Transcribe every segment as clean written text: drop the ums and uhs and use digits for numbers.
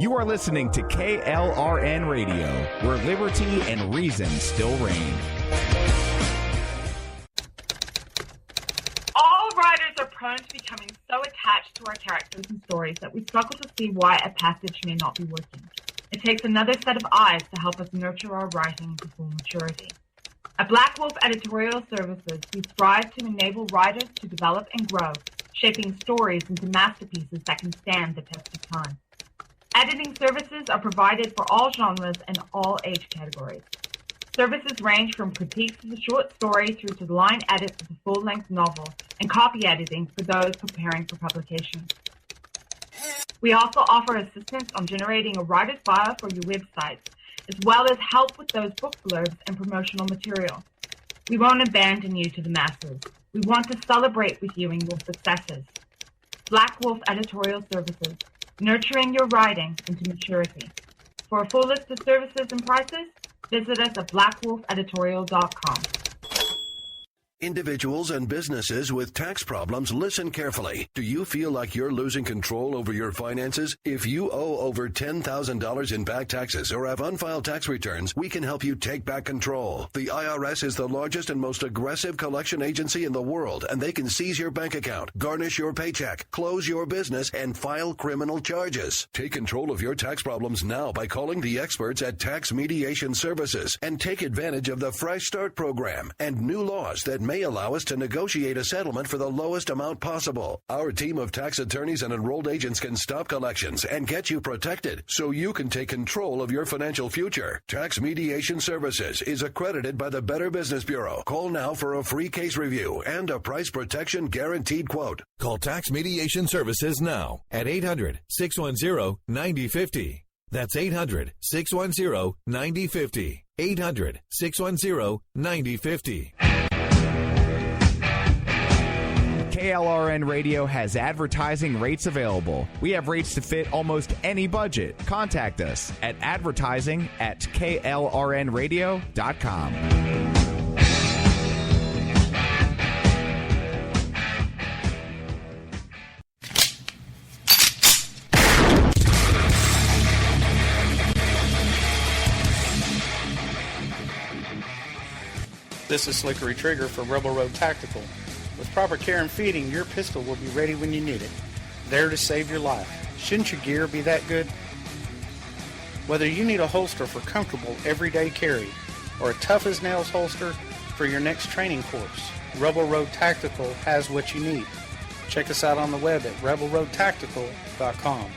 You are listening to KLRN Radio, where liberty and reason still reign. All writers are prone to becoming so attached to our characters and stories that we struggle to see why a passage may not be working. It takes another set of eyes to help us nurture our writing to full maturity. At Black Wolf Editorial Services, we strive to enable writers to develop and grow, shaping stories into masterpieces that can stand the test of time. Editing services are provided for all genres and all age categories. Services range from critiques of a short story through to the line edits of a full-length novel and copy editing for those preparing for publication. We also offer assistance on generating a writer's bio for your website, as well as help with those book blurbs and promotional material. We won't abandon you to the masses. We want to celebrate with you in your successes. Black Wolf Editorial Services, nurturing your writing into maturity. For a full list of services and prices, visit us at blackwolfeditorial.com. Individuals and businesses with tax problems, listen carefully. Do you feel like you're losing control over your finances? If you owe over $10,000 in back taxes or have unfiled tax returns, we can help you take back control. The IRS is the largest and most aggressive collection agency in the world, and they can seize your bank account, garnish your paycheck, close your business, and file criminal charges. Take control of your tax problems now by calling the experts at Tax Mediation Services and take advantage of the Fresh Start program and new laws that may allow us to negotiate a settlement for the lowest amount possible. Our team of tax attorneys and enrolled agents can stop collections and get you protected so you can take control of your financial future. Tax Mediation Services is accredited by the Better Business Bureau. Call now for a free case review and a price protection guaranteed quote. Call Tax Mediation Services now at 800-610-9050. That's 800-610-9050. 800-610-9050. KLRN Radio has advertising rates available. We have rates to fit almost any budget. Contact us at advertising@klrnradio.com. This is Slickery Trigger for Rebel Road Tactical. With proper care and feeding, your pistol will be ready when you need it, there to save your life. Shouldn't your gear be that good? Whether you need a holster for comfortable everyday carry or a tough-as-nails holster for your next training course, Rebel Road Tactical has what you need. Check us out on the web at rebelroadtactical.com.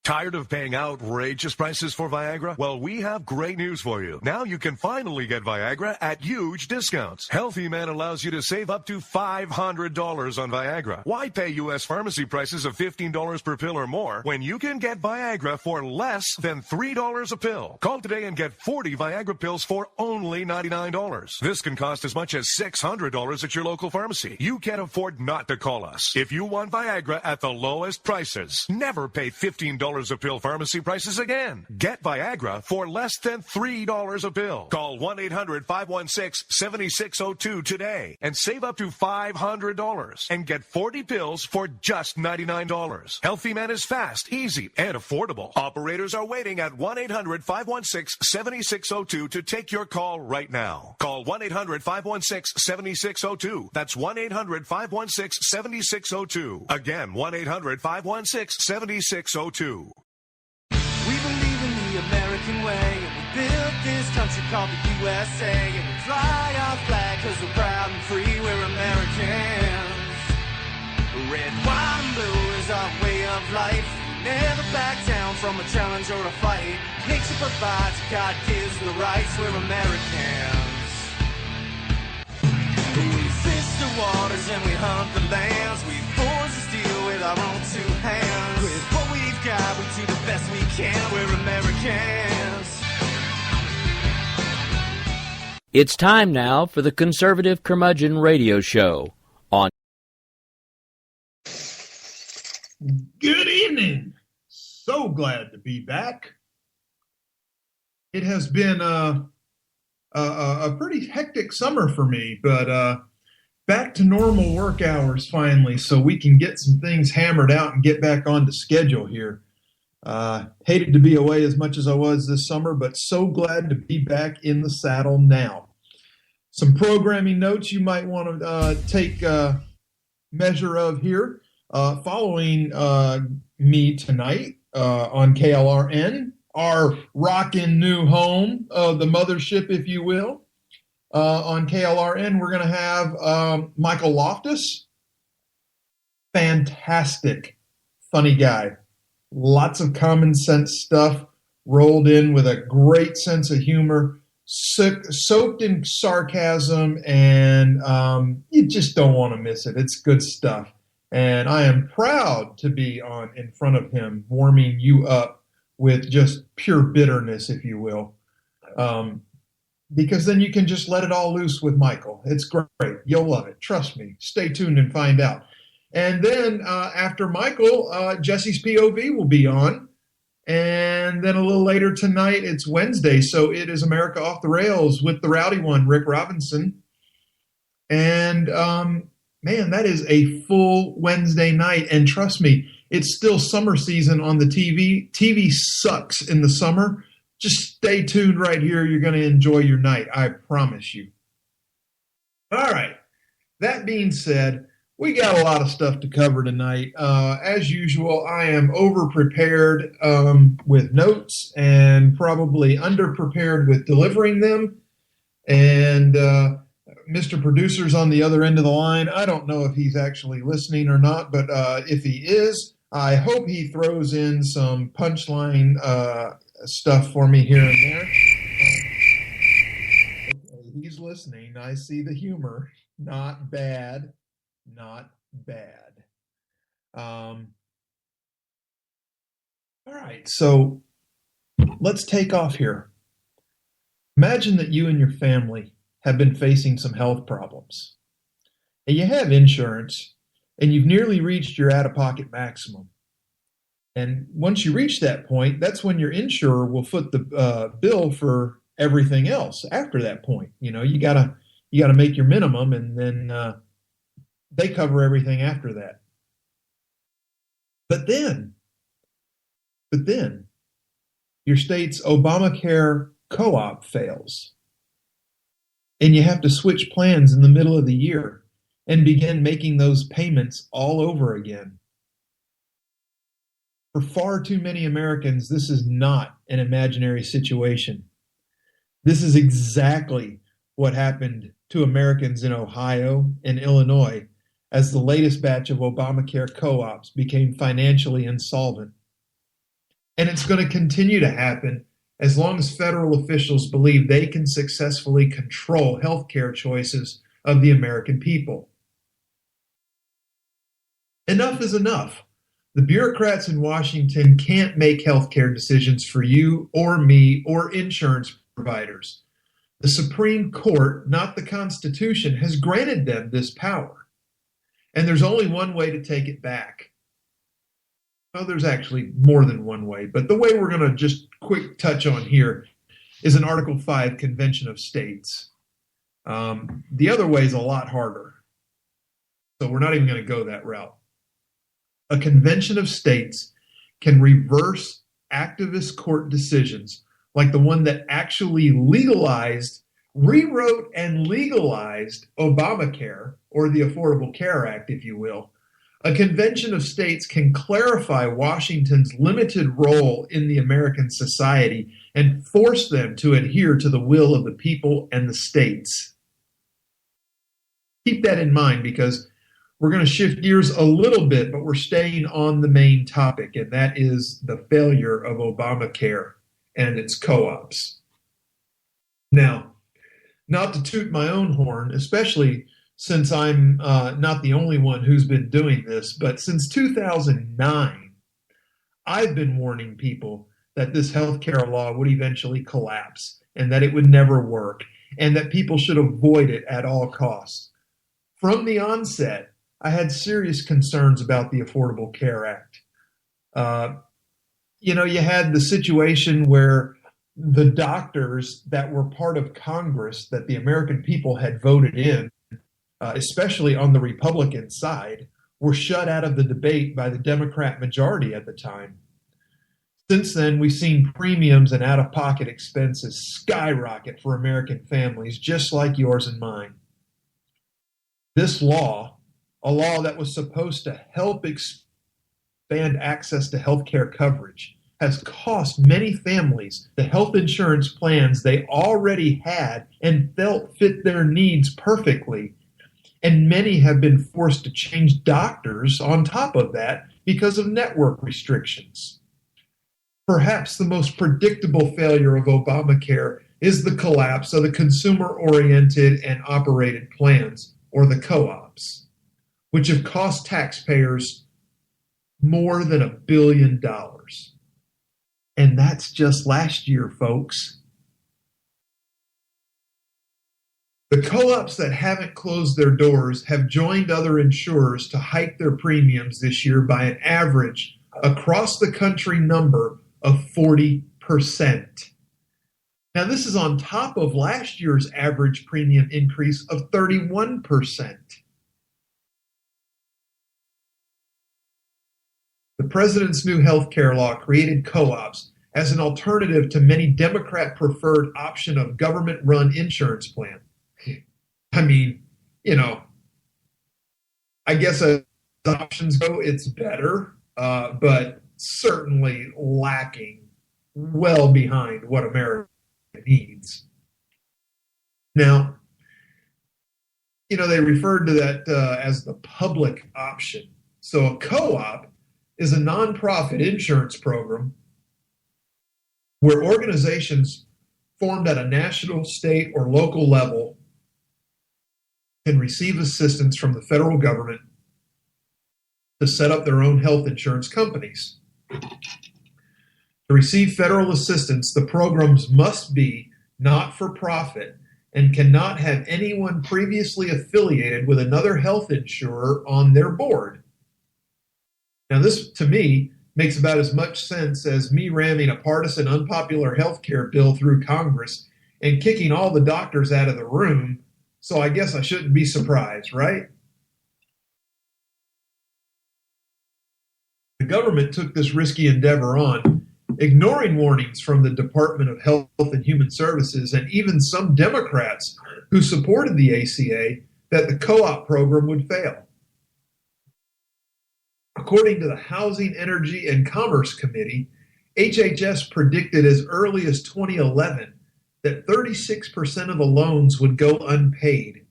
Tired of paying outrageous prices for Viagra? Well, we have great news for you. Now you can finally get Viagra at huge discounts. Healthy Man allows you to save up to $500 on Viagra. Why pay U.S. pharmacy prices of $15 per pill or more when you can get Viagra for less than $3 a pill? Call today and get 40 Viagra pills for only $99. This can cost as much as $600 at your local pharmacy. You can't afford not to call us. If you want Viagra at the lowest prices, never pay $15 a pill pharmacy prices again. Get Viagra for less than $3 a pill. Call 1-800-516-7602 today and save up to $500 and get 40 pills for just $99. Healthy Man is fast, easy, and affordable. Operators are waiting at 1-800-516-7602 to take your call right now. Call 1-800-516-7602. That's 1-800-516-7602. Again, 1-800-516-7602. We believe in the American way, and we built this country called the USA, and we fly our flag because we're proud and free, we're Americans. Red, white, and blue is our way of life. We never back down from a challenge or a fight. Nature provides, God gives the rights, we're Americans. We fish the waters and we hunt the lands. We forge the steel with our own two hands. With what we've got, we do the best we can. We're Americans. It's time now for the Conservative Curmudgeon Radio Show on. Good evening. So glad to be back. It has been a pretty hectic summer for me, but back to normal work hours finally, so we can get some things hammered out and get back on to schedule here. Hated to be away as much as I was this summer, but so glad to be back in the saddle now. Some programming notes you might want to take measure of here. Following me tonight on KLRN, our rockin' new home, the mothership, if you will. On KLRN, we're going to have Michael Loftus. Fantastic, funny guy. Lots of common sense stuff rolled in with a great sense of humor, soaked in sarcasm, and you just don't want to miss it. It's good stuff. And I am proud to be in front of him, warming you up with just pure bitterness, if you will. Because then you can just let it all loose with Michael. It's great. You'll love it. Trust me. Stay tuned and find out. And then after Michael, Jesse's POV will be on. And then a little later tonight, it's Wednesday, so it is America Off the Rails with the rowdy one, Rick Robinson. And, man, that is a full Wednesday night. And trust me, it's still summer season on the TV. TV sucks in the summer. Just stay tuned right here. You're going to enjoy your night. I promise you. All right. That being said, we got a lot of stuff to cover tonight. As usual, I am over-prepared with notes and probably under-prepared with delivering them. And Mr. Producer's on the other end of the line. I don't know if he's actually listening or not, but if he is, I hope he throws in some punchline stuff for me here and there. Okay, he's listening. I see the humor. Not bad. Not bad. All right, so let's take off here. Imagine that you and your family have been facing some health problems. And you have insurance, and you've nearly reached your out-of-pocket maximum. And once you reach that point, that's when your insurer will foot the bill for everything else after that point. You know, you gotta make your minimum, and then they cover everything after that. But then, your state's Obamacare co-op fails. And you have to switch plans in the middle of the year and begin making those payments all over again. For far too many Americans, this is not an imaginary situation. This is exactly what happened to Americans in Ohio and Illinois as the latest batch of Obamacare co-ops became financially insolvent. And it's going to continue to happen as long as federal officials believe they can successfully control healthcare choices of the American people. Enough is enough. The bureaucrats in Washington can't make healthcare decisions for you or me or insurance providers. The Supreme Court, not the Constitution, has granted them this power. And there's only one way to take it back. Well, there's actually more than one way, but the way we're going to just quick touch on here is an Article 5 Convention of States. The other way is a lot harder, so we're not even going to go that route. A convention of states can reverse activist court decisions like the one that actually rewrote and legalized Obamacare, or the Affordable Care Act, if you will. A convention of states can clarify Washington's limited role in the American society and force them to adhere to the will of the people and the states. Keep that in mind, because we're going to shift gears a little bit, but we're staying on the main topic, and that is the failure of Obamacare and its co-ops. Now, not to toot my own horn, especially since I'm not the only one who's been doing this, but since 2009, I've been warning people that this healthcare law would eventually collapse and that it would never work and that people should avoid it at all costs. From the onset, I had serious concerns about the Affordable Care Act. You had the situation where the doctors that were part of Congress that the American people had voted in, especially on the Republican side, were shut out of the debate by the Democrat majority at the time. Since then, we've seen premiums and out-of-pocket expenses skyrocket for American families, just like yours and mine. This law, a law that was supposed to help expand access to health care coverage, has cost many families the health insurance plans they already had and felt fit their needs perfectly. And many have been forced to change doctors on top of that because of network restrictions. Perhaps the most predictable failure of Obamacare is the collapse of the consumer-oriented and operated plans, or the co-ops, which have cost taxpayers more than $1 billion. And that's just last year, folks. The co-ops that haven't closed their doors have joined other insurers to hike their premiums this year by an average across the country number of 40%. Now, this is on top of last year's average premium increase of 31%. The president's new health care law created co-ops as an alternative to many Democrat-preferred option of government-run insurance plan. I mean, I guess as options go, it's better, but certainly lacking well behind what America needs. Now, they referred to that as the public option. So a co-op is a nonprofit insurance program where organizations formed at a national, state, or local level can receive assistance from the federal government to set up their own health insurance companies. To receive federal assistance, the programs must be not-for-profit and cannot have anyone previously affiliated with another health insurer on their board. Now, this, to me, makes about as much sense as me ramming a partisan, unpopular health care bill through Congress and kicking all the doctors out of the room, so I guess I shouldn't be surprised, right? The government took this risky endeavor on, ignoring warnings from the Department of Health and Human Services and even some Democrats who supported the ACA that the co-op program would fail. According to the Housing, Energy, and Commerce Committee, HHS predicted as early as 2011 that 36% of the loans would go unpaid.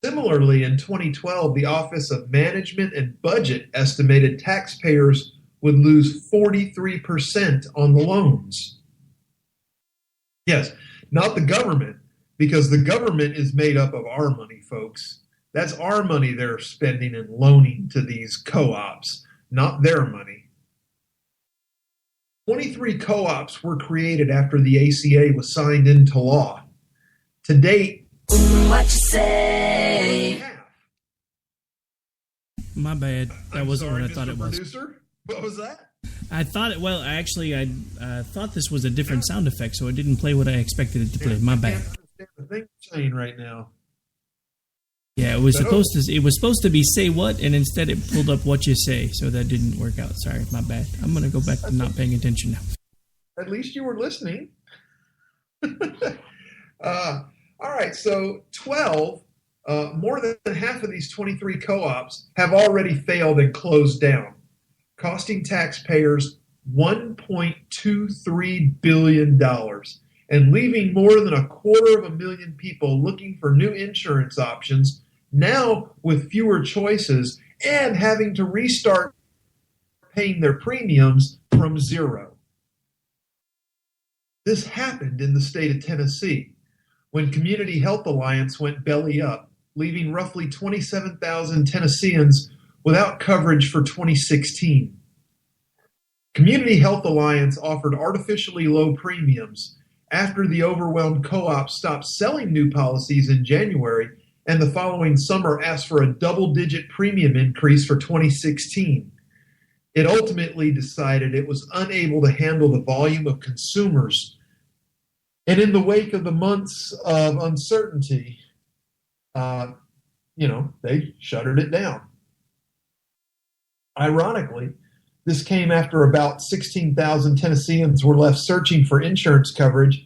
Similarly, in 2012, the Office of Management and Budget estimated taxpayers would lose 43% on the loans. Yes, not the government, because the government is made up of our money, folks. That's our money they're spending and loaning to these co-ops, not their money. 23 co-ops were created after the ACA was signed into law. To date, what you say? My bad. That wasn't what I thought it was. Producer? What was that? I thought it. Well, actually, I thought this was a different sound effect, so it didn't play what I expected it to play. My bad. I can't understand the thing you're saying right now. Yeah, it was supposed to be say what, and instead it pulled up what you say, so that didn't work out. Sorry, my bad. I'm gonna go back to not paying attention now. At least you were listening. All right, so 12, more than half of these 23 co-ops have already failed and closed down, costing taxpayers $1.23 billion and leaving more than 250,000 people looking for new insurance options, now with fewer choices and having to restart paying their premiums from zero. This happened in the state of Tennessee when Community Health Alliance went belly up, leaving roughly 27,000 Tennesseans without coverage for 2016. Community Health Alliance offered artificially low premiums after the overwhelmed co-op stopped selling new policies in January and the following summer asked for a double-digit premium increase for 2016. It ultimately decided it was unable to handle the volume of consumers. And in the wake of the months of uncertainty, they shuttered it down. Ironically, This came after about 16,000 Tennesseans were left searching for insurance coverage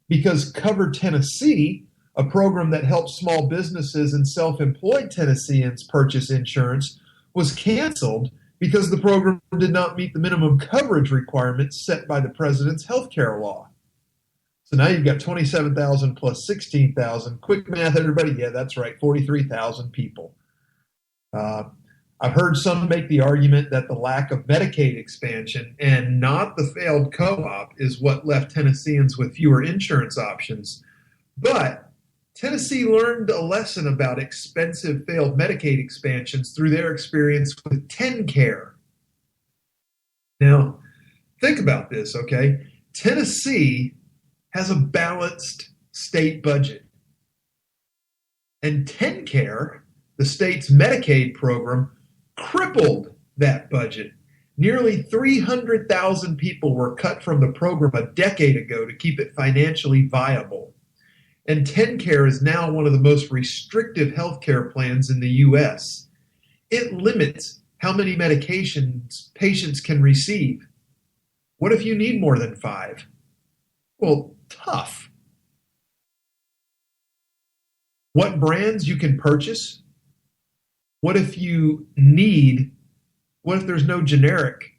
because Cover Tennessee, a program that helps small businesses and self-employed Tennesseans purchase insurance, was canceled because the program did not meet the minimum coverage requirements set by the president's health care law. So now you've got 27,000 plus 16,000. Quick math, everybody. Yeah, that's right, 43,000 people. I've heard some make the argument that the lack of Medicaid expansion and not the failed co-op is what left Tennesseans with fewer insurance options. But Tennessee learned a lesson about expensive failed Medicaid expansions through their experience with TennCare. Now, think about this, okay? Tennessee has a balanced state budget. And TennCare, the state's Medicaid program, crippled that budget. Nearly 300,000 people were cut from the program a decade ago to keep it financially viable. And TennCare is now one of the most restrictive health care plans in the U.S. It limits how many medications patients can receive. What if you need more than 5? Well, tough. What brands you can purchase? What if there's no generic,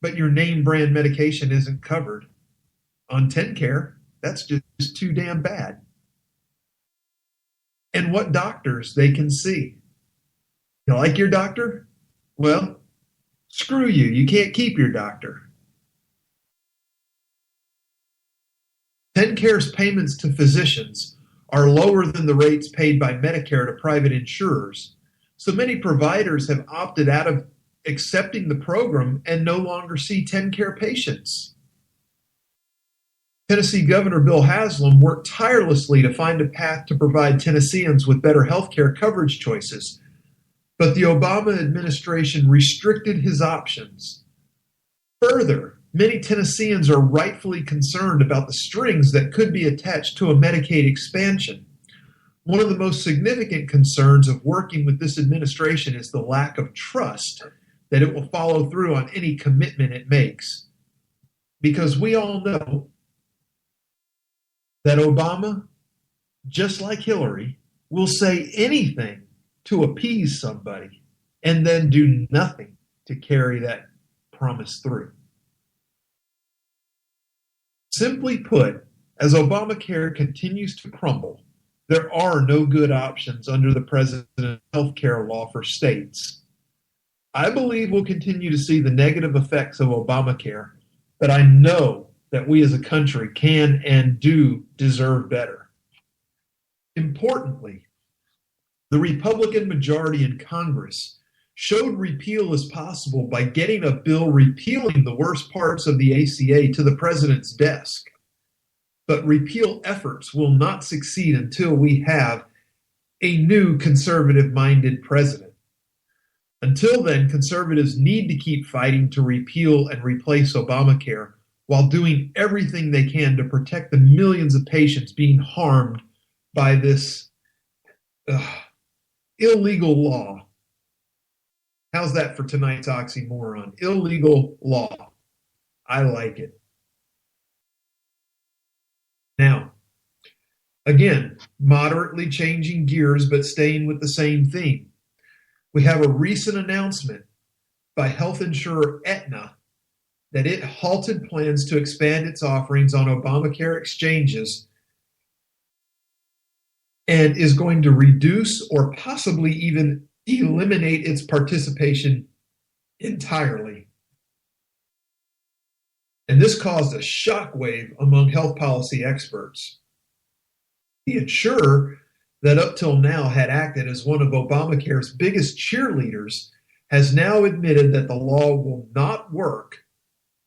but your name brand medication isn't covered? On TennCare, that's just too damn bad. And what doctors they can see. You like your doctor? Well, screw you. You can't keep your doctor. TennCare's payments to physicians are lower than the rates paid by Medicare to private insurers. So many providers have opted out of accepting the program and no longer see TennCare patients. Tennessee Governor Bill Haslam worked tirelessly to find a path to provide Tennesseans with better health care coverage choices, but the Obama administration restricted his options. Further, many Tennesseans are rightfully concerned about the strings that could be attached to a Medicaid expansion. One of the most significant concerns of working with this administration is the lack of trust that it will follow through on any commitment it makes. Because we all know that Obama, just like Hillary, will say anything to appease somebody and then do nothing to carry that promise through. Simply put, as Obamacare continues to crumble, there are no good options under the president's health care law for states. I believe we'll continue to see the negative effects of Obamacare, but I know that we as a country can and do deserve better. Importantly, the Republican majority in Congress showed repeal is possible by getting a bill repealing the worst parts of the ACA to the president's desk. But repeal efforts will not succeed until we have a new conservative-minded president. Until then, conservatives need to keep fighting to repeal and replace Obamacare while doing everything they can to protect the millions of patients being harmed by this illegal law. How's that for tonight's oxymoron? Illegal law. I like it. Now, again, moderately changing gears but staying with the same theme. We have a recent announcement by health insurer Aetna that it halted plans to expand its offerings on Obamacare exchanges and is going to reduce or possibly even eliminate its participation entirely. And this caused a shockwave among health policy experts. The insurer that up till now had acted as one of Obamacare's biggest cheerleaders has now admitted that the law will not work,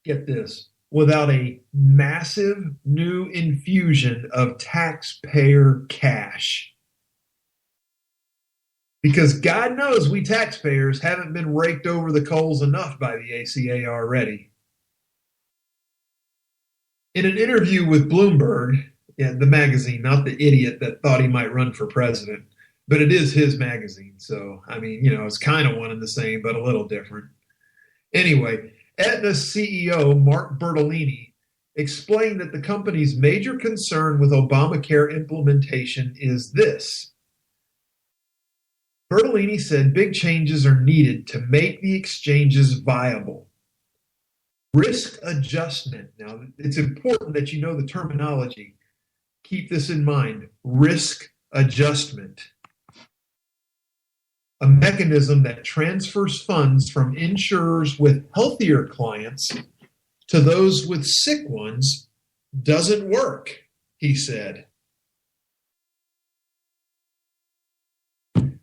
get this, without a massive new infusion of taxpayer cash. Because God knows we taxpayers haven't been raked over the coals enough by the ACA already. In an interview with Bloomberg, the magazine, not the idiot that thought he might run for president, but it is his magazine. So, I mean, it's kind of one and the same, but a little different. Anyway, Aetna's CEO, Mark Bertolini, explained that the company's major concern with Obamacare implementation is this. Bertolini said big changes are needed to make the exchanges viable. Risk adjustment. Now, it's important that you know the terminology. Keep this in mind. Risk adjustment. A mechanism that transfers funds from insurers with healthier clients to those with sick ones doesn't work, he said.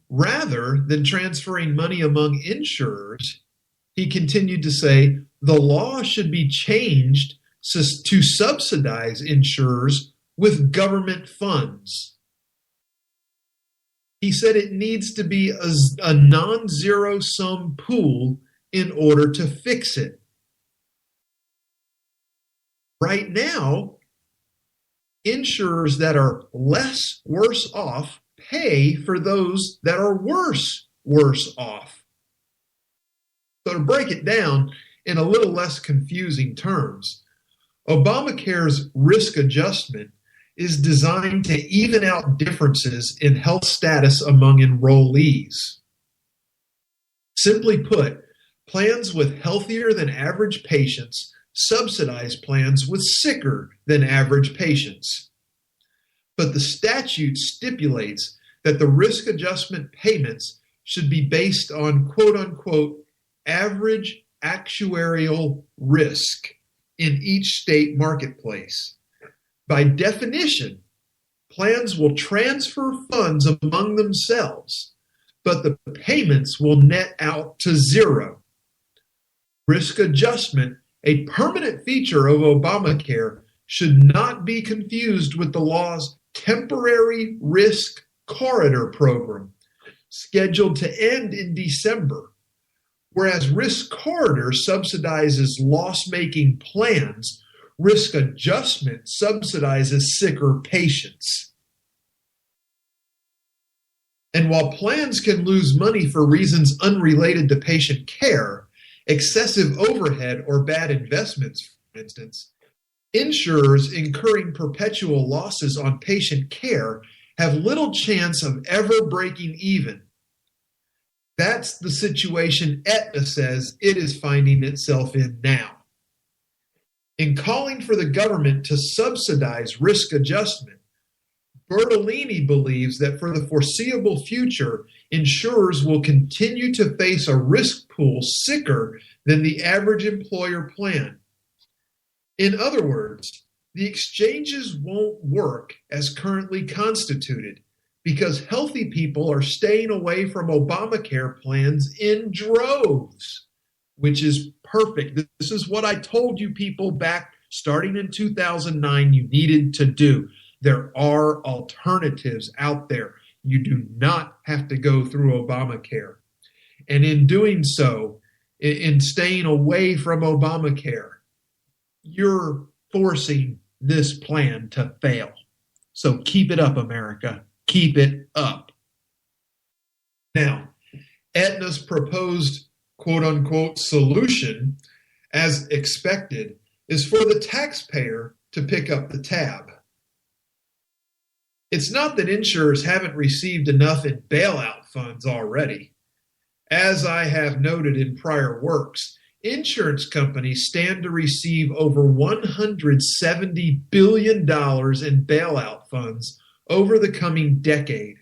Rather than transferring money among insurers, he continued to say the law should be changed to subsidize insurers with government funds. He said it needs to be a non-zero sum pool in order to fix it. Right now, insurers that are less worse off pay for those that are worse off. So to break it down in a little less confusing terms, Obamacare's risk adjustment is designed to even out differences in health status among enrollees. Simply put, plans with healthier than average patients subsidize plans with sicker than average patients. But the statute stipulates that the risk adjustment payments should be based on quote-unquote average actuarial risk in each state marketplace. By definition, plans will transfer funds among themselves, but the payments will net out to zero. Risk adjustment, a permanent feature of Obamacare, should not be confused with the law's temporary risk corridor program, scheduled to end in December. Whereas risk corridor subsidizes loss-making plans, risk adjustment subsidizes sicker patients. And while plans can lose money for reasons unrelated to patient care, excessive overhead or bad investments, for instance, insurers incurring perpetual losses on patient care have little chance of ever breaking even. That's the situation Aetna says it is finding itself in now. In calling for the government to subsidize risk adjustment, Bertolini believes that for the foreseeable future, insurers will continue to face a risk pool sicker than the average employer plan. In other words, the exchanges won't work as currently constituted because healthy people are staying away from Obamacare plans in droves, which is perfect. This is what I told you people back starting in 2009 you needed to do. There are alternatives out there. You do not have to go through Obamacare. And in doing so, in staying away from Obamacare, you're forcing this plan to fail. So keep it up, America. Keep it up. Now, Aetna's proposed quote-unquote solution, as expected, is for the taxpayer to pick up the tab. It's not that insurers haven't received enough in bailout funds already. As I have noted in prior works, insurance companies stand to receive over $170 billion in bailout funds over the coming decade.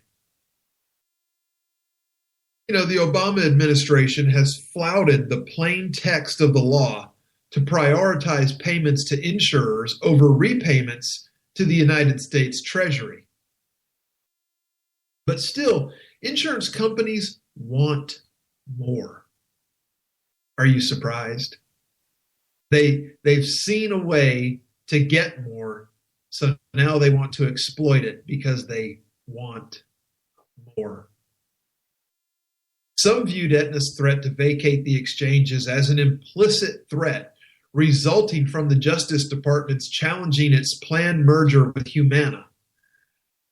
You know, the Obama administration has flouted the plain text of the law to prioritize payments to insurers over repayments to the United States Treasury. But still, insurance companies want more. Are you surprised? They've seen a way to get more, so now they want to exploit it because they want more. Some viewed Aetna's threat to vacate the exchanges as an implicit threat resulting from the Justice Department's challenging its planned merger with Humana.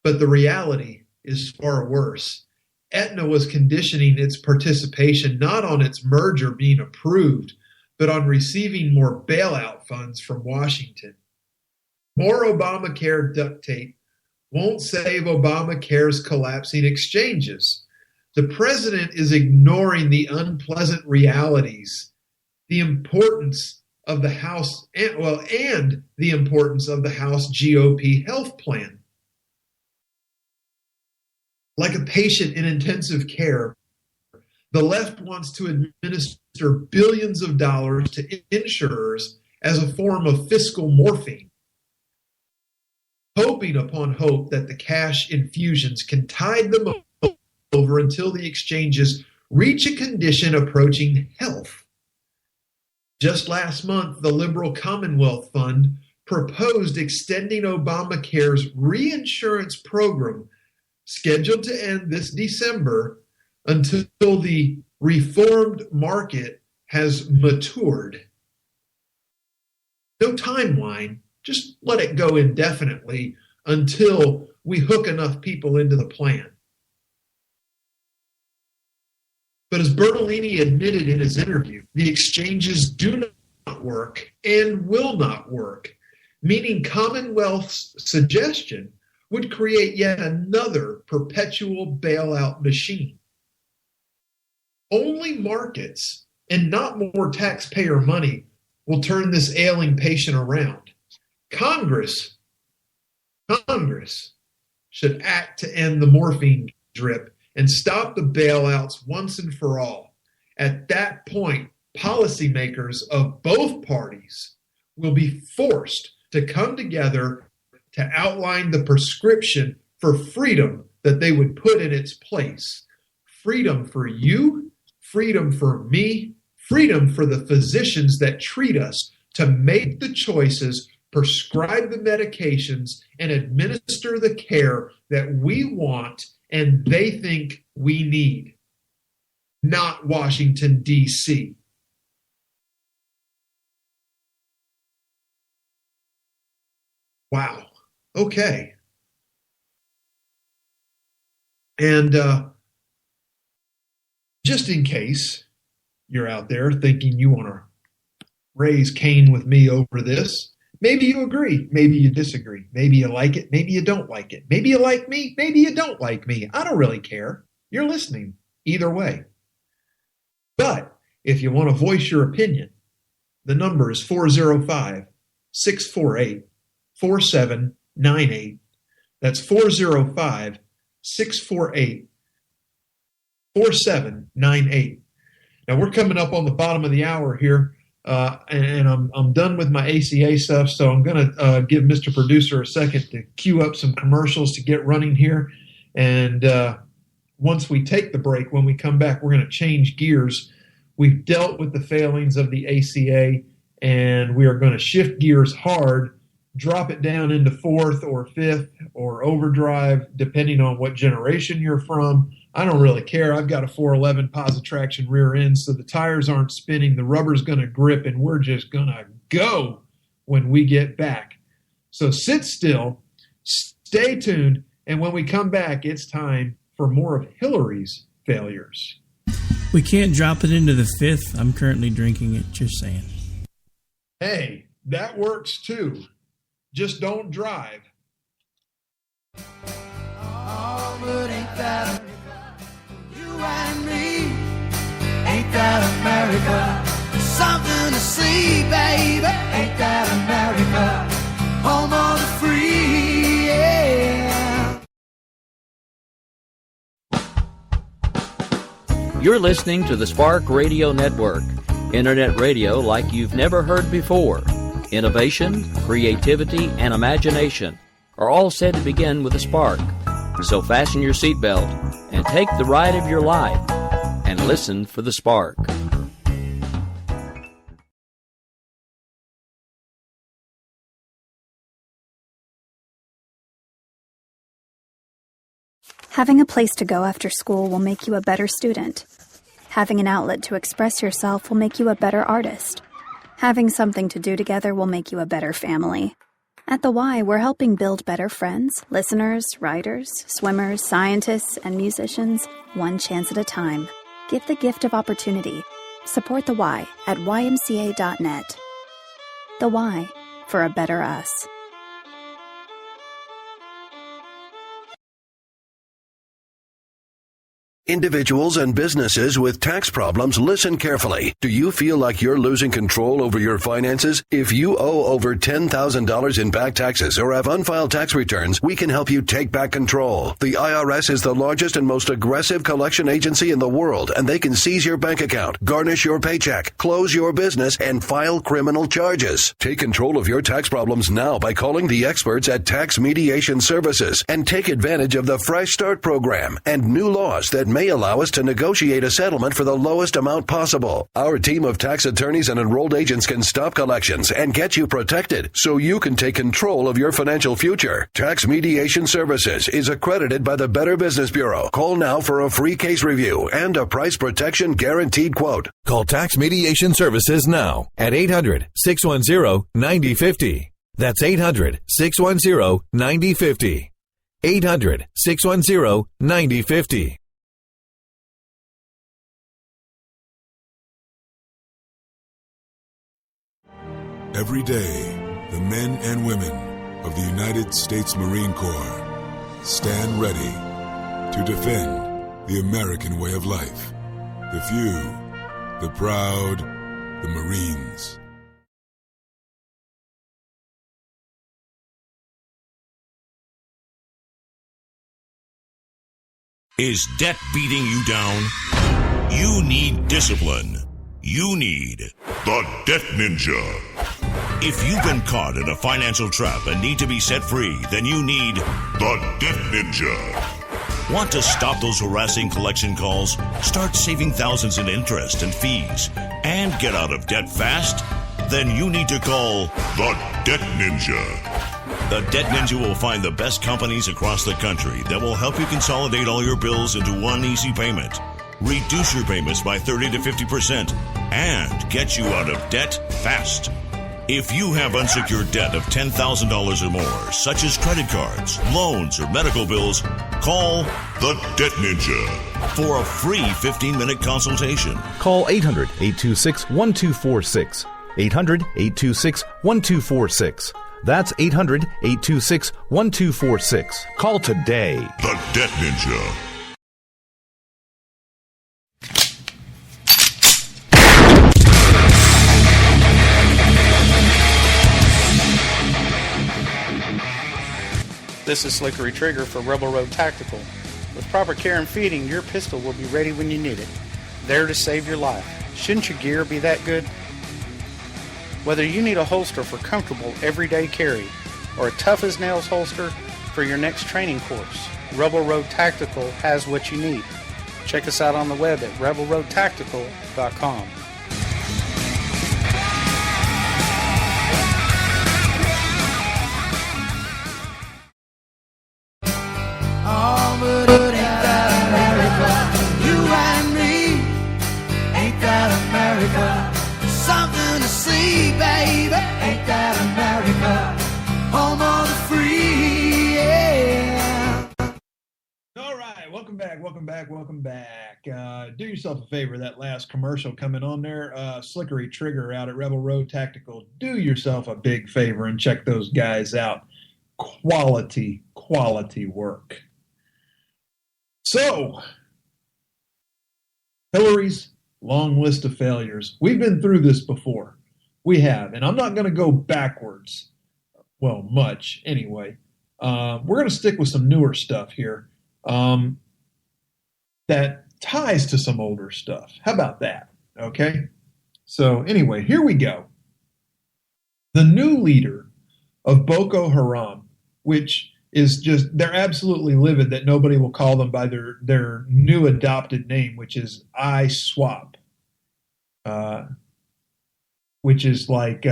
But the reality is far worse. Aetna was conditioning its participation not on its merger being approved, but on receiving more bailout funds from Washington. More Obamacare duct tape won't save Obamacare's collapsing exchanges. The president is ignoring the unpleasant realities, the importance of the House, and the importance of the House GOP health plan. Like a patient in intensive care, the left wants to administer billions of dollars to insurers as a form of fiscal morphine, hoping upon hope that the cash infusions can tide them over until the exchanges reach a condition approaching health. Just last month, the liberal Commonwealth Fund proposed extending Obamacare's reinsurance program, scheduled to end this December, until the reformed market has matured. No timeline, just let it go indefinitely until we hook enough people into the plan. But as Bertolini admitted in his interview, the exchanges do not work and will not work, meaning Commonwealth's suggestion would create yet another perpetual bailout machine. Only markets and not more taxpayer money will turn this ailing patient around. Congress should act to end the morphine drip and stop the bailouts once and for all. At that point, policymakers of both parties will be forced to come together to outline the prescription for freedom that they would put in its place. Freedom for you, freedom for me, freedom for the physicians that treat us to make the choices, prescribe the medications, and administer the care that we want and they think we need, not Washington, D.C. Wow. Okay. And just in case you're out there thinking you want to raise Cain with me over this, maybe you agree, maybe you disagree, maybe you like it, maybe you don't like it, maybe you like me, maybe you don't like me. I don't really care. You're listening either way. But if you want to voice your opinion, the number is 405-648-4798. That's 405-648-4798. Now we're coming up on the bottom of the hour here, and I'm done with my ACA stuff, so I'm going to give Mr. Producer a second to queue up some commercials to get running here. And once we take the break, when we come back, we're going to change gears. We've dealt with the failings of the ACA, and we are going to shift gears hard, drop it down into fourth or fifth or overdrive, depending on what generation you're from. I don't really care. I've got a 411 positive traction rear end, so the tires aren't spinning, the rubber's going to grip, and we're just going to go when we get back. So sit still, stay tuned, and when we come back, it's time for more of Hillary's failures. We can't drop it into the fifth. I'm currently drinking it, just saying. Hey, that works too. Just don't drive. Oh, but ain't that you and me? Ain't that America? Something to see, baby. Ain't that America? Home of the free, yeah. You're listening to the Spark Radio Network, internet radio like you've never heard before. Innovation, creativity, and imagination are all said to begin with a spark. So fasten your seatbelt and take the ride of your life and listen for the spark. Having a place to go after school will make you a better student. Having an outlet to express yourself will make you a better artist. Having something to do together will make you a better family. At the Y, we're helping build better friends, listeners, writers, swimmers, scientists, and musicians, one chance at a time. Give the gift of opportunity. Support the Y at ymca.net. The Y, for a better us. Individuals and businesses with tax problems, listen carefully. Do you feel like you're losing control over your finances? If you owe over $10,000 in back taxes or have unfiled tax returns, we can help you take back control. The IRS is the largest and most aggressive collection agency in the world, and they can seize your bank account, garnish your paycheck, close your business, and file criminal charges. Take control of your tax problems now by calling the experts at Tax Mediation Services and take advantage of the Fresh Start program and new laws that may allow us to negotiate a settlement for the lowest amount possible. Our team of tax attorneys and enrolled agents can stop collections and get you protected so you can take control of your financial future. Tax Mediation Services is accredited by the Better Business Bureau. Call now for a free case review and a price protection guaranteed quote. Call Tax Mediation Services now at 800-610-9050. That's 800-610-9050. 800-610-9050. Every day, the men and women of the United States Marine Corps stand ready to defend the American way of life. The few, the proud, the Marines. Is debt beating you down? You need discipline. You need the Debt Ninja. If you've been caught in a financial trap and need to be set free, then you need the Debt Ninja. Want to stop those harassing collection calls, start saving thousands in interest and fees, and get out of debt fast? Then you need to call the Debt Ninja. The Debt Ninja will find the best companies across the country that will help you consolidate all your bills into one easy payment, reduce your payments by 30 to 50%, and get you out of debt fast. If you have unsecured debt of $10,000 or more, such as credit cards, loans, or medical bills, call the Debt Ninja for a free 15-minute consultation. Call 800-826-1246. 800-826-1246. That's 800-826-1246. Call today. The Debt Ninja. This is Slickery Trigger for Rebel Road Tactical. With proper care and feeding, your pistol will be ready when you need it. There to save your life. Shouldn't your gear be that good? Whether you need a holster for comfortable everyday carry or a tough-as-nails holster for your next training course, Rebel Road Tactical has what you need. Check us out on the web at rebelroadtactical.com. Oh, but ain't that America? You and me, ain't that America? Something to see, baby. Ain't that America? Home of the free, yeah. All right, welcome back. Do yourself a favor, that last commercial coming on there, Slickery Trigger out at Rebel Road Tactical. Do yourself a big favor and check those guys out. Quality work. So, Hillary's long list of failures. We've been through this before. We have. And I'm not going to go backwards. Well, much anyway. We're going to stick with some newer stuff here that ties to some older stuff. How about that? Okay? So anyway, here we go. The new leader of Boko Haram, which is just, they're absolutely livid that nobody will call them by their new adopted name, which is ISWAP, which is like,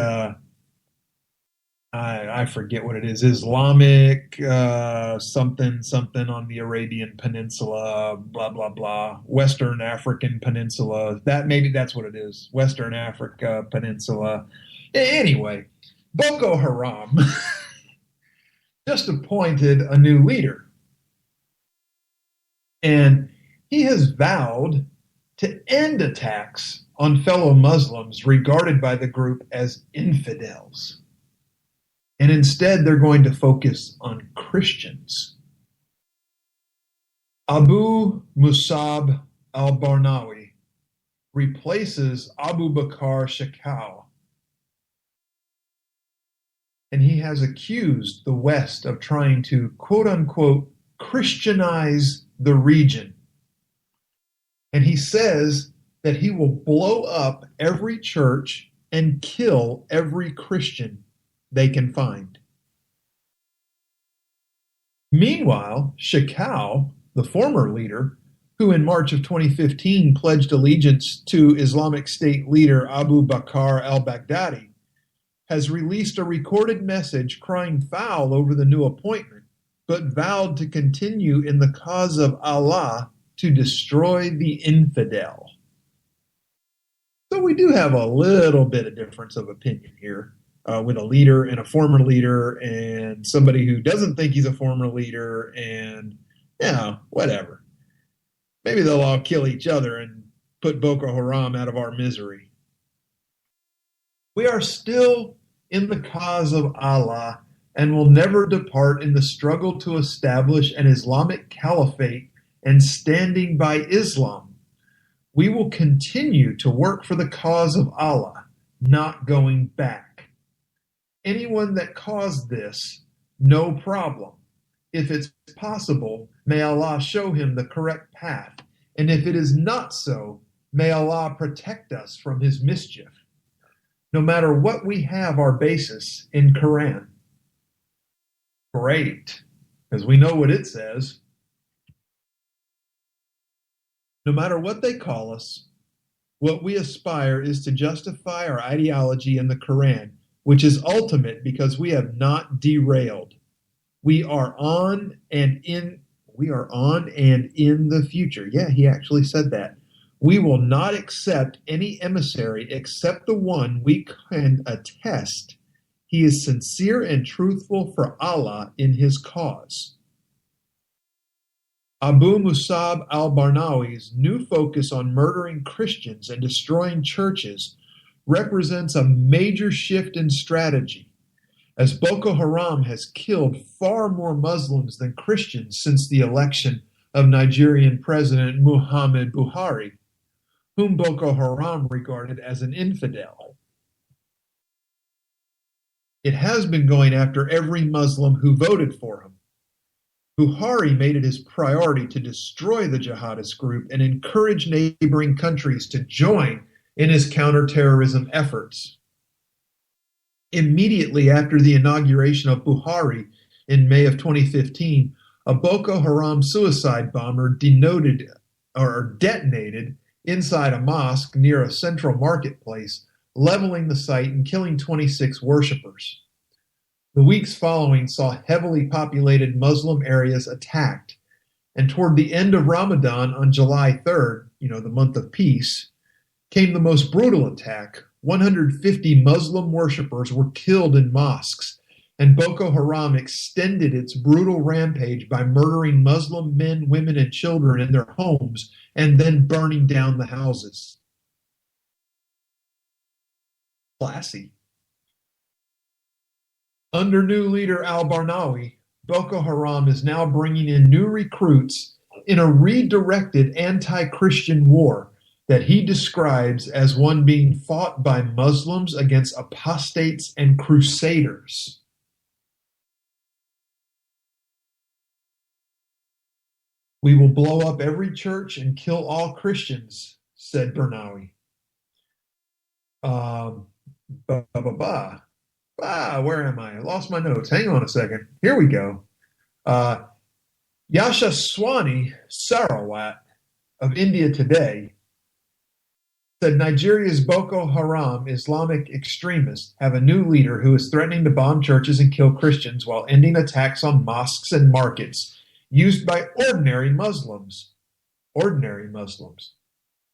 I forget what it is, Islamic something on the Arabian Peninsula, blah, blah, blah, Western African Peninsula. Maybe that's what it is, Western Africa Peninsula. Anyway, Boko Haram just appointed a new leader. And he has vowed to end attacks on fellow Muslims regarded by the group as infidels. And instead, they're going to focus on Christians. Abu Musab al-Barnawi replaces Abu Bakr Shekau, and he has accused the West of trying to, quote-unquote, Christianize the region. And he says that he will blow up every church and kill every Christian they can find. Meanwhile, Shekau, the former leader, who in March of 2015 pledged allegiance to Islamic State leader Abu Bakr al-Baghdadi, has released a recorded message crying foul over the new appointment, but vowed to continue in the cause of Allah to destroy the infidel. So we do have a little bit of difference of opinion here with a leader and a former leader and somebody who doesn't think he's a former leader and, whatever. Maybe they'll all kill each other and put Boko Haram out of our misery. We are still in the cause of Allah and will never depart in the struggle to establish an Islamic caliphate and standing by Islam. We will continue to work for the cause of Allah, not going back. Anyone that caused this, no problem. If it's possible, may Allah show him the correct path. And if it is not so, may Allah protect us from his mischief. No matter what, we have our basis in Quran. Great, because we know what it says. No matter what they call us, what we aspire is to justify our ideology in the Quran, which is ultimate because we have not derailed. We are on and in the future. Yeah, he actually said that. We will not accept any emissary except the one we can attest he is sincere and truthful for Allah in his cause. Abu Musab al-Barnawi's new focus on murdering Christians and destroying churches represents a major shift in strategy, as Boko Haram has killed far more Muslims than Christians since the election of Nigerian President Muhammadu Buhari, whom Boko Haram regarded as an infidel. It has been going after every Muslim who voted for him. Buhari made it his priority to destroy the jihadist group and encourage neighboring countries to join in his counterterrorism efforts. Immediately after the inauguration of Buhari in May of 2015, a Boko Haram suicide bomber detonated inside a mosque near a central marketplace, leveling the site and killing 26 worshippers. The weeks following saw heavily populated Muslim areas attacked, and toward the end of Ramadan on July 3rd, the month of peace, came the most brutal attack. 150 Muslim worshippers were killed in mosques, and Boko Haram extended its brutal rampage by murdering Muslim men, women, and children in their homes and then burning down the houses. Classy. Under new leader al-Barnawi, Boko Haram is now bringing in new recruits in a redirected anti-Christian war that he describes as one being fought by Muslims against apostates and crusaders. We will blow up every church and kill all Christians, said Barnawi. Where am I? I lost my notes. Hang on a second. Here we go. Yashaswani Sarawat of India Today said Nigeria's Boko Haram Islamic extremists have a new leader who is threatening to bomb churches and kill Christians while ending attacks on mosques and markets used by ordinary Muslims. Ordinary Muslims.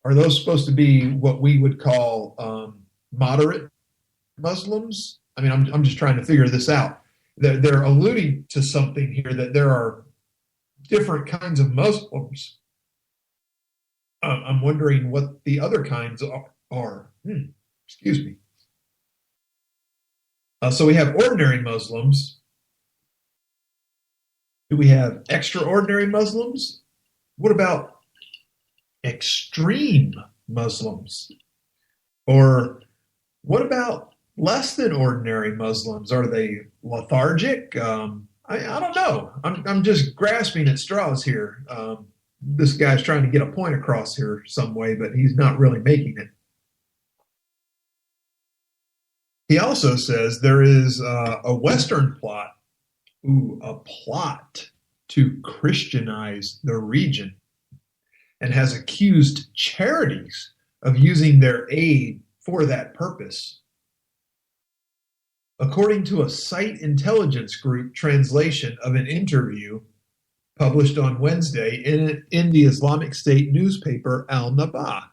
Are those supposed to be what we would call moderate Muslims? I mean, I'm just trying to figure this out. They're alluding to something here, that there are different kinds of Muslims. I'm wondering what the other kinds are, excuse me. So we have ordinary Muslims. Do we have extraordinary Muslims? What about extreme Muslims? Or what about less than ordinary Muslims? Are they lethargic? I don't know. I'm just grasping at straws here. This guy's trying to get a point across here some way, but he's not really making it. He also says there is a Western plot, a plot to Christianize the region, and has accused charities of using their aid for that purpose. According to a Site Intelligence Group translation of an interview published on Wednesday in the Islamic State newspaper Al-Naba.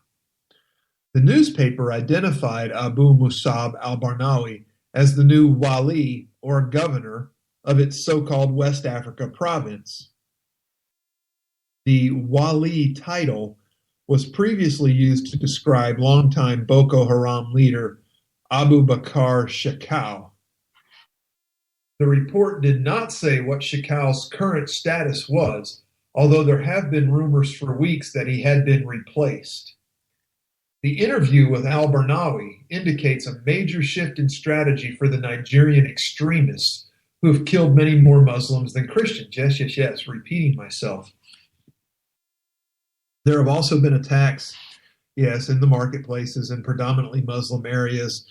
The newspaper identified Abu Musab al-Barnawi as the new wali, or governor, of its so-called West Africa province. The wali title was previously used to describe longtime Boko Haram leader Abu Bakr Shekau. The report did not say what Shekau's current status was, although there have been rumors for weeks that he had been replaced. The interview with al-Barnawi indicates a major shift in strategy for the Nigerian extremists who have killed many more Muslims than Christians. Yes, repeating myself. There have also been attacks, in the marketplaces in predominantly Muslim areas,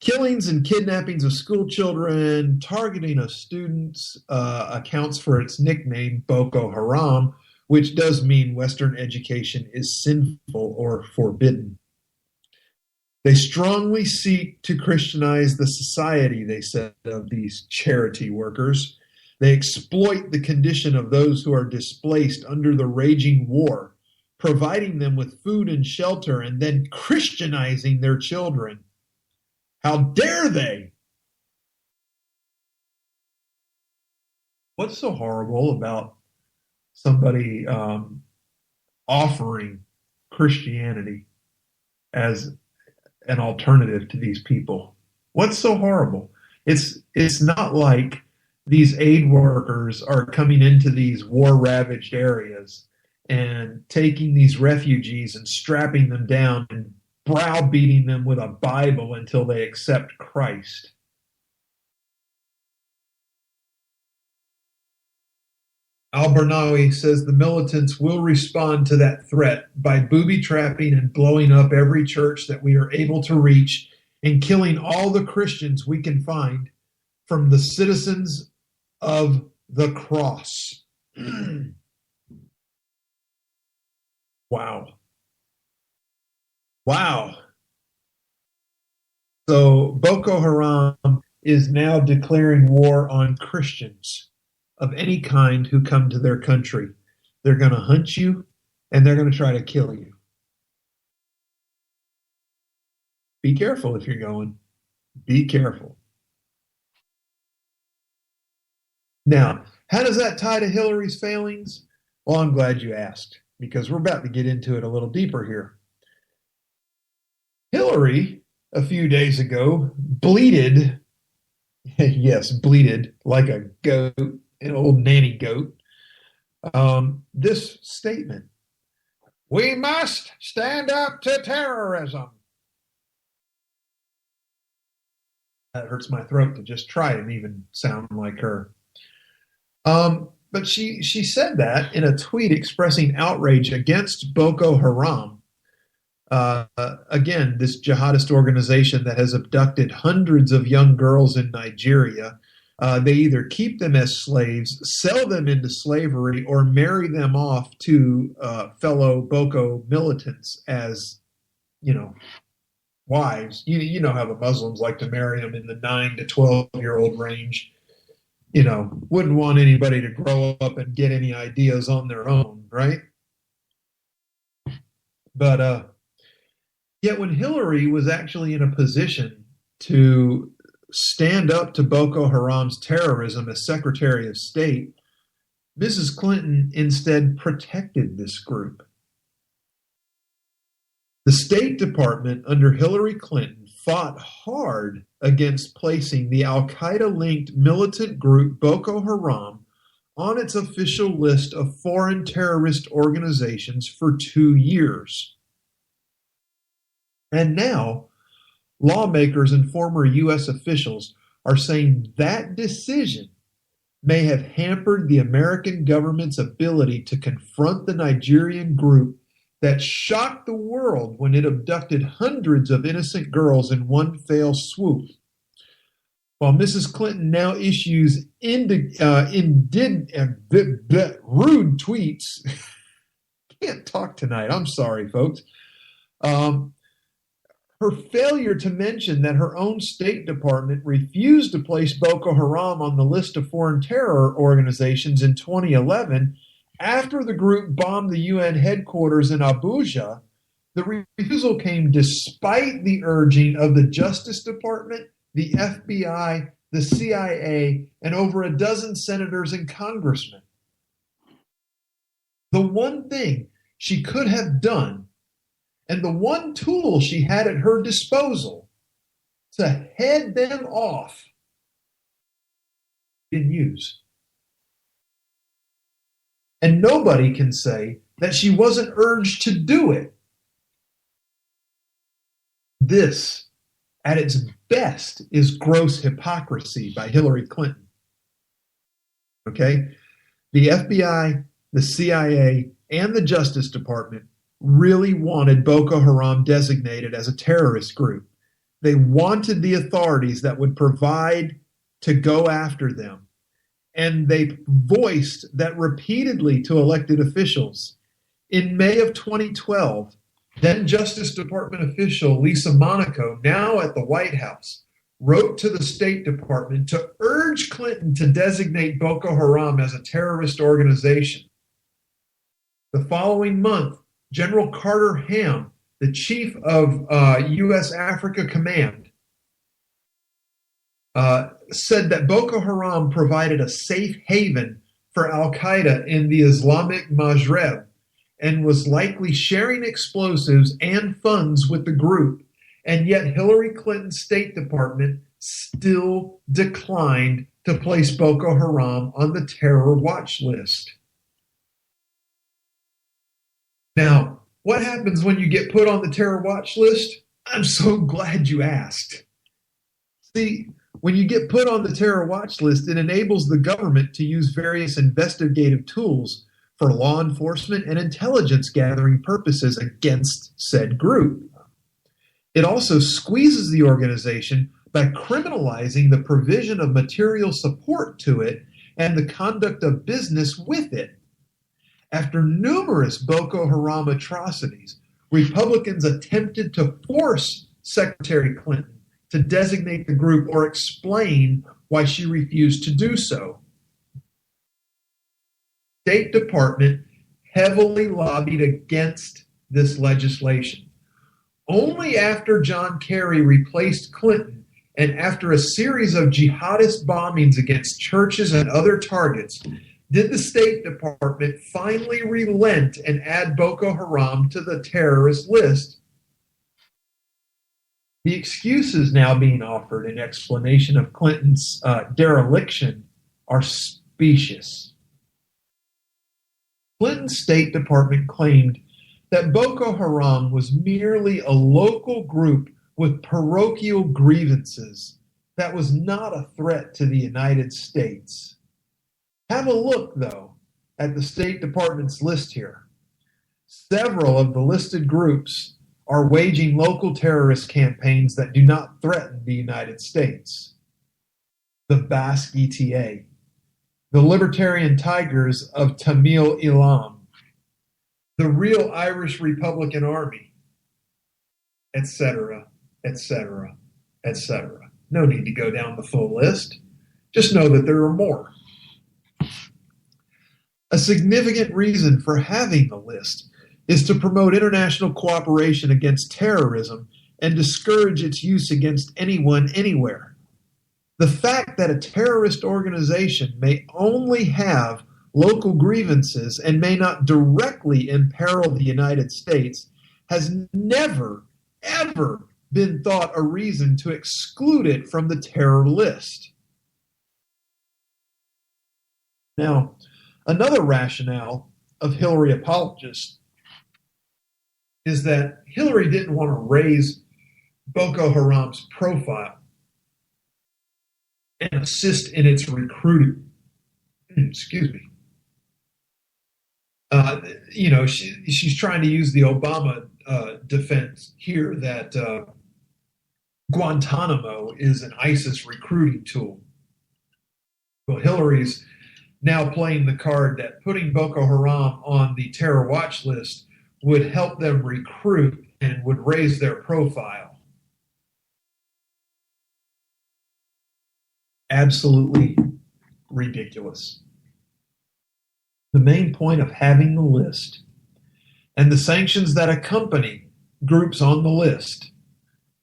killings and kidnappings of school children, targeting of students, accounts for its nickname, Boko Haram, which does mean Western education is sinful or forbidden. They strongly seek to Christianize the society, they said, of these charity workers. They exploit the condition of those who are displaced under the raging war, providing them with food and shelter, and then Christianizing their children. How dare they? What's so horrible about somebody offering Christianity as an alternative to these people? What's so horrible? It's not like these aid workers are coming into these war-ravaged areas and taking these refugees and strapping them down and browbeating them with a Bible until they accept Christ. Al-Barnawi says the militants will respond to that threat by booby-trapping and blowing up every church that we are able to reach and killing all the Christians we can find from the citizens of the cross. Wow. So Boko Haram is now declaring war on Christians of any kind who come to their country. They're going to hunt you and they're going to try to kill you. Be careful if you're going. Be careful. Now, how does that tie to Hillary's failings? Well, I'm glad you asked, because we're about to get into it a little deeper here. Hillary, a few days ago, bleated like a goat, an old nanny goat, this statement: "We must stand up to terrorism." That hurts my throat to just try and even sound like her. But she said that in a tweet expressing outrage against Boko Haram. Again, this jihadist organization that has abducted hundreds of young girls in Nigeria. They either keep them as slaves, sell them into slavery, or marry them off to fellow Boko militants as, wives. You know how the Muslims like to marry them in the 9 to 12-year-old range. Wouldn't want anybody to grow up and get any ideas on their own, right? But yet when Hillary was actually in a position to stand up to Boko Haram's terrorism as Secretary of State, Mrs. Clinton instead protected this group. The State Department under Hillary Clinton fought hard against placing the al-Qaeda-linked militant group Boko Haram on its official list of foreign terrorist organizations for 2 years. And now, lawmakers and former U.S. officials are saying that decision may have hampered the American government's ability to confront the Nigerian group that shocked the world when it abducted hundreds of innocent girls in one fell swoop. While Mrs. Clinton now issues rude tweets, can't talk tonight, I'm sorry, folks. Her failure to mention that her own State Department refused to place Boko Haram on the list of foreign terror organizations in 2011 after the group bombed the UN headquarters in Abuja, the refusal came despite the urging of the Justice Department, the FBI, the CIA, and over a dozen senators and congressmen. The one thing she could have done, and the one tool she had at her disposal to head them off, didn't use. And nobody can say that she wasn't urged to do it. This, at its best, is gross hypocrisy by Hillary Clinton. Okay? The FBI, the CIA, and the Justice Department really wanted Boko Haram designated as a terrorist group. They wanted the authorities that would provide to go after them. And they voiced that repeatedly to elected officials. In May of 2012, then Justice Department official Lisa Monaco, now at the White House, wrote to the State Department to urge Clinton to designate Boko Haram as a terrorist organization. The following month, General Carter Ham, the chief of U.S. Africa Command, said that Boko Haram provided a safe haven for al-Qaeda in the Islamic Maghreb and was likely sharing explosives and funds with the group. And yet Hillary Clinton's State Department still declined to place Boko Haram on the terror watch list. Now, what happens when you get put on the terror watch list? I'm so glad you asked. See, when you get put on the terror watch list, it enables the government to use various investigative tools for law enforcement and intelligence gathering purposes against said group. It also squeezes the organization by criminalizing the provision of material support to it and the conduct of business with it. After numerous Boko Haram atrocities, Republicans attempted to force Secretary Clinton to designate the group or explain why she refused to do so. State Department heavily lobbied against this legislation. Only after John Kerry replaced Clinton and after a series of jihadist bombings against churches and other targets did the State Department finally relent and add Boko Haram to the terrorist list. The excuses now being offered in explanation of Clinton's dereliction are specious. Clinton's State Department claimed that Boko Haram was merely a local group with parochial grievances that was not a threat to the United States. Have a look, though, at the State Department's list here. Several of the listed groups are waging local terrorist campaigns that do not threaten the United States. The Basque ETA, the Libertarian Tigers of Tamil Eelam, the Real Irish Republican Army, etc., etc., etc. No need to go down the full list. Just know that there are more. A significant reason for having the list is to promote international cooperation against terrorism and discourage its use against anyone, anywhere. The fact that a terrorist organization may only have local grievances and may not directly imperil the United States has never, ever been thought a reason to exclude it from the terror list. Now, another rationale of Hillary apologists is that Hillary didn't want to raise Boko Haram's profile and assist in its recruiting. Excuse me. She's trying to use the Obama defense here that Guantanamo is an ISIS recruiting tool. Well, Hillary's now playing the card that putting Boko Haram on the terror watch list would help them recruit and would raise their profile. Absolutely ridiculous. The main point of having the list and the sanctions that accompany groups on the list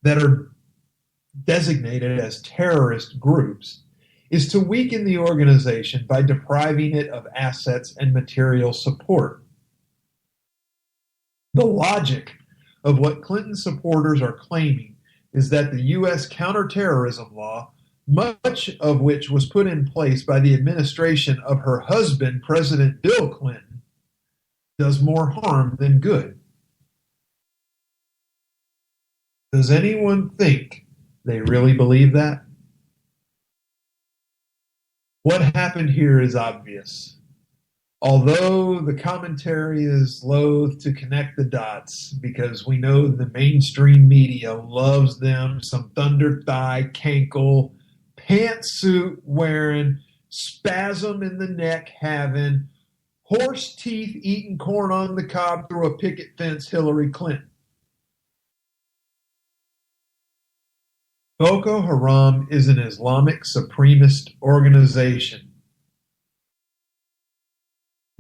that are designated as terrorist groups is to weaken the organization by depriving it of assets and material support. The logic of what Clinton supporters are claiming is that the U.S. counterterrorism law, much of which was put in place by the administration of her husband, President Bill Clinton, does more harm than good. Does anyone think they really believe that? What happened here is obvious. Although the commentary is loath to connect the dots because we know the mainstream media loves them some thunder thigh, cankle, pantsuit wearing, spasm in the neck having, horse teeth eating corn on the cob through a picket fence Hillary Clinton. Boko Haram is an Islamic supremacist organization.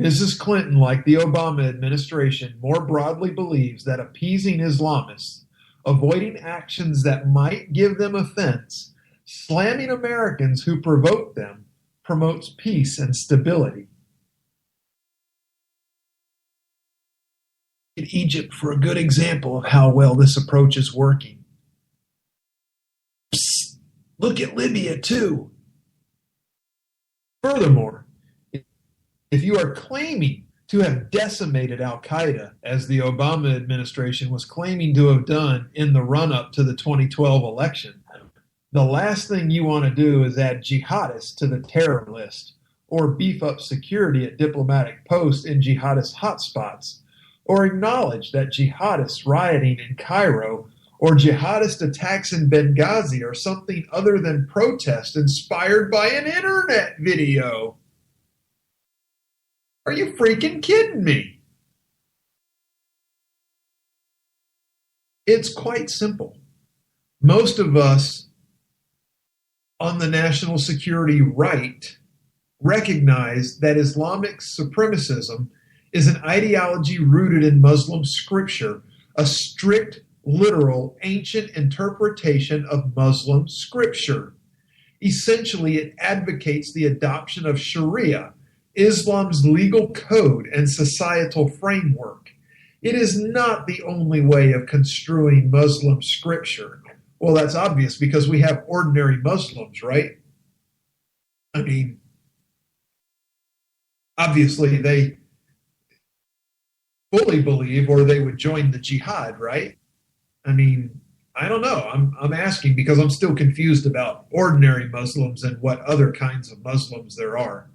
Mrs. Clinton, like the Obama administration, more broadly believes that appeasing Islamists, avoiding actions that might give them offense, slamming Americans who provoke them, promotes peace and stability. In Egypt, for a good example of how well this approach is working. Psst, look at Libya, too. Furthermore, if you are claiming to have decimated al-Qaeda, as the Obama administration was claiming to have done in the run-up to the 2012 election, the last thing you want to do is add jihadists to the terror list or beef up security at diplomatic posts in jihadist hotspots, or acknowledge that jihadists rioting in Cairo or jihadist attacks in Benghazi are something other than protest inspired by an internet video. Are you freaking kidding me? It's quite simple. Most of us on the national security right recognize that Islamic supremacism is an ideology rooted in Muslim scripture, a strict, literal, ancient interpretation of Muslim scripture. Essentially, it advocates the adoption of Sharia, Islam's legal code and societal framework. It is not the only way of construing Muslim scripture. Well, that's obvious because we have ordinary Muslims, right? I mean, obviously they fully believe or they would join the jihad, right? I mean, I don't know. I'm asking because I'm still confused about ordinary Muslims and what other kinds of Muslims there are.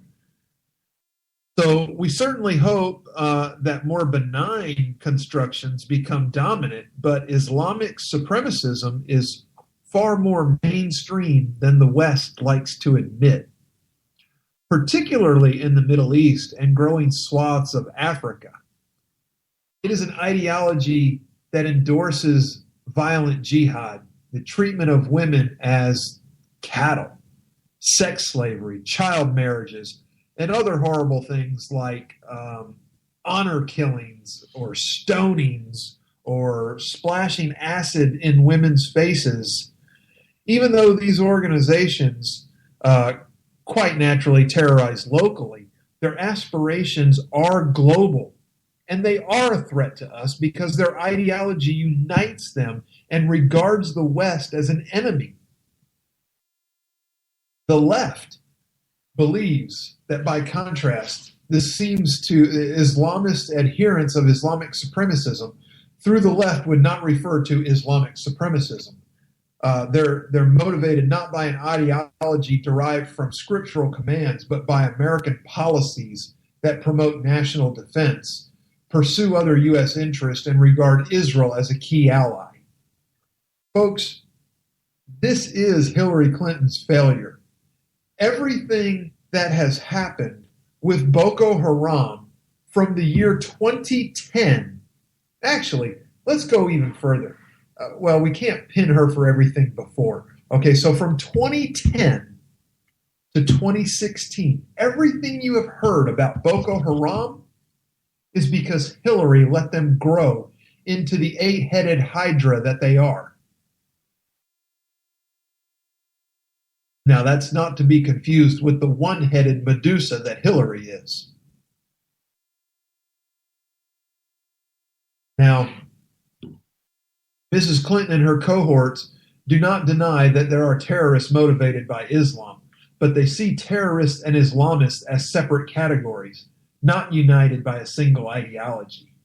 So we certainly hope that more benign constructions become dominant, but Islamic supremacism is far more mainstream than the West likes to admit, particularly in the Middle East and growing swaths of Africa. It is an ideology that endorses violent jihad, the treatment of women as cattle, sex slavery, child marriages, and other horrible things like honor killings or stonings or splashing acid in women's faces, even though these organizations quite naturally terrorize locally, their aspirations are global And they are a threat to us because their ideology unites them and regards the West as an enemy. The left believes that, by contrast, this seems to Islamist adherents of Islamic supremacism through the left would not refer to Islamic supremacism. They're motivated not by an ideology derived from scriptural commands, but by American policies that promote national defense, pursue other U.S. interests, and regard Israel as a key ally. Folks, this is Hillary Clinton's failure. Everything that has happened with Boko Haram from the year 2010, actually, let's go even further. Well, we can't pin her for everything before. Okay, so from 2010 to 2016, everything you have heard about Boko Haram is because Hillary let them grow into the 8-headed hydra that they are. Now, that's not to be confused with the 1-headed Medusa that Hillary is. Now, Mrs. Clinton and her cohorts do not deny that there are terrorists motivated by Islam, but they see terrorists and Islamists as separate categories, not united by a single ideology.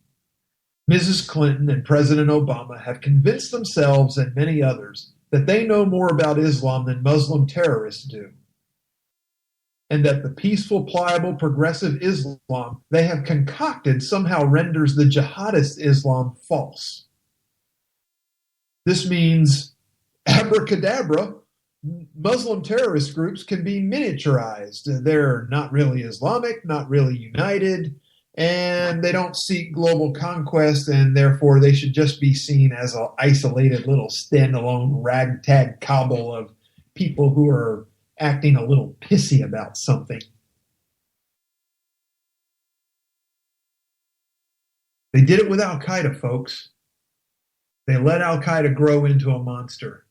Mrs. Clinton and President Obama have convinced themselves and many others that they know more about Islam than Muslim terrorists do, and that the peaceful, pliable, progressive Islam they have concocted somehow renders the jihadist Islam false. This means, abracadabra, Muslim terrorist groups can be miniaturized. They're not really Islamic, not really united, and they don't seek global conquest, and therefore they should just be seen as an isolated little standalone ragtag cobble of people who are acting a little pissy about something. They did it with Al-Qaeda, folks. They let Al-Qaeda grow into a monster.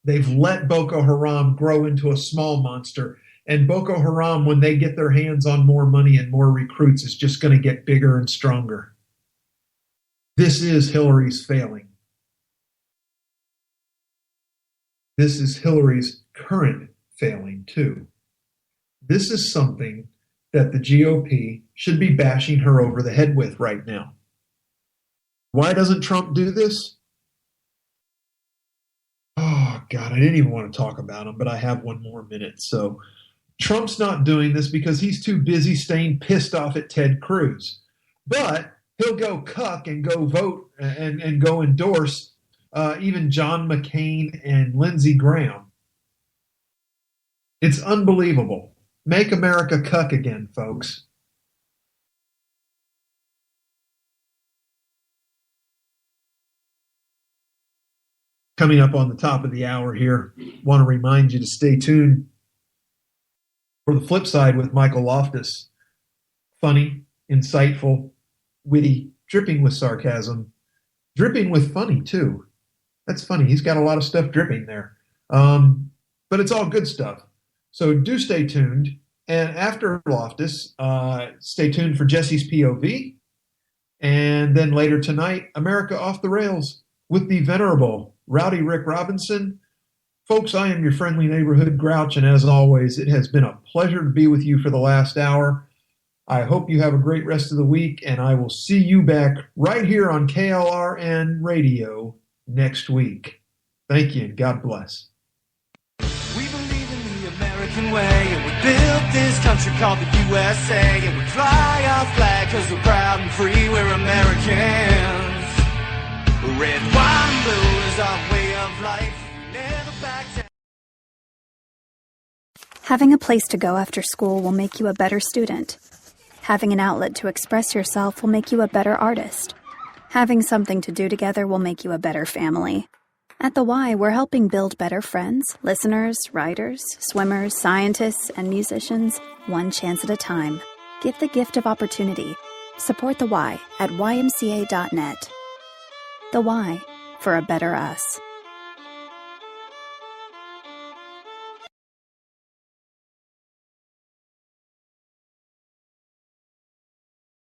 They've let Boko Haram grow into a small monster. And Boko Haram, when they get their hands on more money and more recruits, is just going to get bigger and stronger. This is Hillary's failing. This is Hillary's current failing, too. This is something that the GOP should be bashing her over the head with right now. Why doesn't Trump do this? Oh, God, I didn't even want to talk about him, but I have one more minute. So Trump's not doing this because he's too busy staying pissed off at Ted Cruz. But he'll go cuck and go vote and go endorse even John McCain and Lindsey Graham. It's unbelievable. Make America cuck again, folks. Coming up on the top of the hour here, want to remind you to stay tuned for the flip side with Michael Loftus. Funny, insightful, witty, dripping with sarcasm, dripping with funny too. That's funny. He's got a lot of stuff dripping there. But it's all good stuff. So do stay tuned. And after Loftus, stay tuned for Jesse's POV. And then later tonight, America Off the Rails with the venerable Rowdy Rick Robinson. Folks, I am your friendly neighborhood grouch, and as always, it has been a pleasure to be with you for the last hour. I hope you have a great rest of the week, and I will see you back right here on KLRN Radio next week. Thank you, and God bless. We believe in the American way, and we built this country called the USA, and we fly our flag because we're proud and free, we're Americans. Red, white, and blue is our way of life. Never back down. Having a place to go after school will make you a better student. Having an outlet to express yourself will make you a better artist. Having something to do together will make you a better family. At The Y, we're helping build better friends, listeners, writers, swimmers, scientists, and musicians, one chance at a time. Give the gift of opportunity. Support The Y at ymca.net. The Y, for a better us.